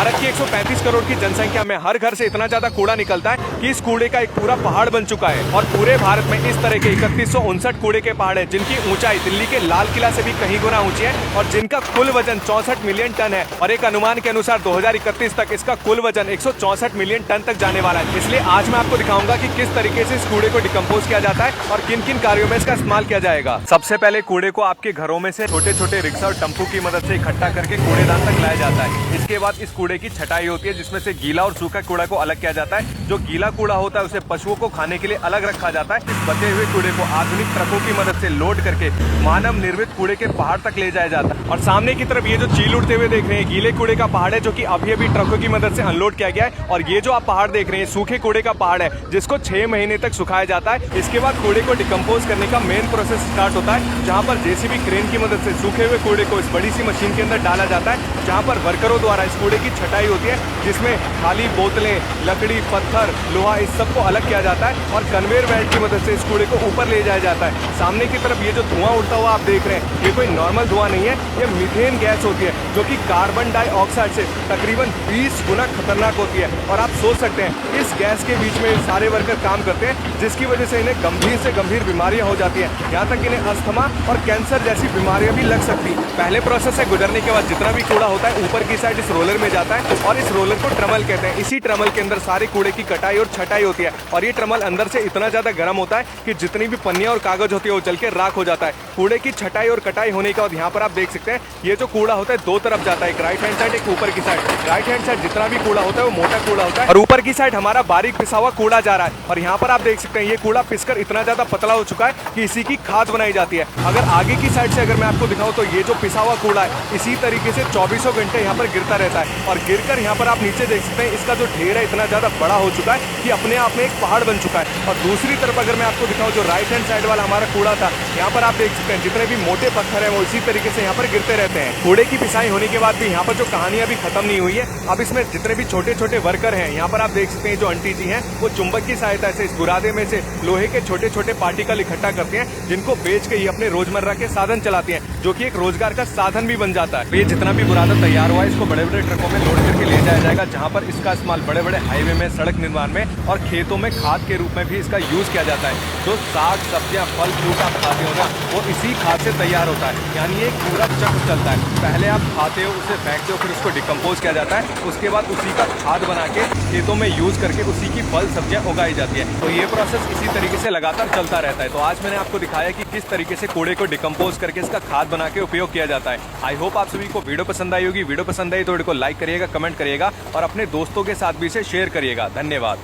भारत की 135 करोड़ की जनसंख्या में हर घर से इतना ज्यादा कूड़ा निकलता है कि इस कूड़े का एक पूरा पहाड़ बन चुका है। और पूरे भारत में इस तरह के 3159 कूड़े के पहाड़ हैं, जिनकी ऊंचाई दिल्ली के लाल किला से भी कहीं गुना ऊंची है और जिनका कुल वजन 64 मिलियन टन है। और एक अनुमान के अनुसार 2031 तक इसका कुल वजन 164 मिलियन टन तक जाने वाला है। इसलिए आज मैं आपको दिखाऊंगा कि किस तरीके से इस कूड़े को डिकम्पोज किया जाता है और किन किन कार्यों में इसका इस्तेमाल किया जाएगा। सबसे पहले कूड़े को आपके घरों में से छोटे छोटे रिक्शा और टम्पू की मदद से इकट्ठा करके कूड़ेदान तक लाया जाता है। इसके बाद इस कूड़े की छटाई होती है, जिसमें से गीला और सूखा कूड़ा को अलग किया जाता है। जो गीला कूड़ा होता है उसे पशुओं को खाने के लिए अलग रखा जाता है। इस बचे हुए कूड़े को आधुनिक ट्रकों की मदद से लोड करके मानव निर्मित कूड़े के पहाड़ तक ले जाया जाता है। और सामने की तरफ ये जो चील उड़ते हुए देख रहे हैं, गीले कूड़े का पहाड़ है, जो कि अभी अभी ट्रकों की मदद से अनलोड किया गया है। और ये जो आप पहाड़ देख रहे हैं, सूखे कूड़े का पहाड़ है, जिसको 6 महीने तक सुखाया जाता है। इसके बाद कूड़े को डिकम्पोज करने का मेन प्रोसेस स्टार्ट होता है, जहाँ पर जेसीबी क्रेन की मदद से सूखे हुए कूड़े को इस बड़ी सी मशीन के अंदर डाला जाता है, जहाँ पर वर्करों द्वारा इस कूड़े की छटाई होती है, जिसमें खाली बोतलें, लकड़ी, पत्थर, लोहा, इस सबको अलग किया जाता है और कन्वेयर बेल्ट की मदद से इस कूड़े को ऊपर ले जाया जाता है। सामने की तरफ ये जो धुआं उड़ता हुआ आप देख रहे हैं, ये कोई नॉर्मल धुआं नहीं है, ये मीथेन गैस होती है, जो कि कार्बन डाइऑक्साइड से तकरीबन 20 गुना खतरनाक होती है। और आप सोच सकते हैं, इस गैस के बीच में सारे वर्कर काम करते हैं, जिसकी वजह से इन्हें गंभीर से गंभीर बीमारियां हो जाती हैं। यहाँ तक इन्हें अस्थमा और कैंसर जैसी बीमारियां भी लग सकती हैं। पहले प्रोसेस से गुजरने के बाद जितना भी कूड़ा होता है ऊपर की साइड इस रोलर में जाता है और इस रोलर को ट्रमल कहते हैं। इसी ट्रमल के अंदर सारे कूड़े की कटाई और छटाई होती है। और ये ट्रमल अंदर से इतना ज्यादा गर्म होता है कि जितनी भी पन्नियां और कागज होती है वो जल के राख हो जाता है। कूड़े की छटाई और कटाई होने के बाद यहाँ पर आप देख सकते हैं, ये जो कूड़ा होता है दो तरफ जाता है, एक राइट हैंड साइड, एक ऊपर की साइड। राइट हैंड साइड जितना भी कूड़ा होता है वो मोटा कूड़ा होता है और ऊपर की साइड हमारा बारीक पिसा हुआ कूड़ा जा रहा है। और यहाँ पर आप देख सकते हैं, ये कूड़ा पिसकर इतना ज्यादा पतला हो चुका है कि इसी की खाद बनाई जाती है। अगर आगे की साइड से अगर मैं आपको दिखाऊं तो ये जो पिसा हुआ कूड़ा है इसी तरीके से 24 घंटे यहाँ पर गिरता रहता है। और गिरकर यहाँ पर आप नीचे देख सकते हैं, इसका जो ढेर है इतना ज्यादा बड़ा हो चुका है कि अपने आप में एक पहाड़ बन चुका है। और दूसरी तरफ अगर मैं आपको दिखाऊं, जो राइट हैंड साइड वाला हमारा कूड़ा था, यहाँ पर आप देख सकते हैं जितने भी मोटे पत्थर है वो इसी तरीके से यहाँ पर गिरते रहते हैं। कूड़े की पिसाई होने के बाद भी यहाँ पर जो कहानी अभी खत्म नहीं हुई है। अब इसमें जितने भी छोटे छोटे वर्कर हैं, यहाँ पर आप देख सकते हैं जो आंटी जी हैं, वो चुंबक की सहायता से इस बुरादे में से लोहे के छोटे छोटे पार्टिकल इकट्ठा करते हैं, जिनको बेच के ये अपने रोजमर्रा के साधन चलाते हैं, जो कि एक रोजगार का साधन भी बन जाता है। ये जितना भी बुरादा तैयार हुआ है, इसको बड़े बड़े ट्रकों में लोड करके ले जाया जाएगा, जहाँ पर इसका इस्तेमाल बड़े बड़े हाईवे में, सड़क निर्माण में और खेतों में खाद के रूप में भी इसका यूज किया जाता है। जो साग सब्जियां, फल फ्रूट आप खाते हो ना, वो इसी खाद से तैयार होता है। यानी एक पूरा चक्र चलता है, पहले आप खाते हो, उसे फेंकते हो, फिर उसको डिकम्पोज किया जाता है, उसके बाद उसी का खाद बना के खेतों में यूज करके उसी की फल सब्जियां उगाई जाती है। तो ये प्रोसेस इसी तरीके से लगातार चलता रहता है। तो आज मैंने आपको दिखाया कि किस तरीके से कूड़े को डिकम्पोज करके इसका खाद बना के उपयोग किया जाता है। आई होप आप सभी को वीडियो पसंद आई होगी। वीडियो पसंद आई तो वीडियो को लाइक करिएगा, कमेंट करिएगा और अपने दोस्तों के साथ भी इसे शेयर करिएगा। धन्यवाद।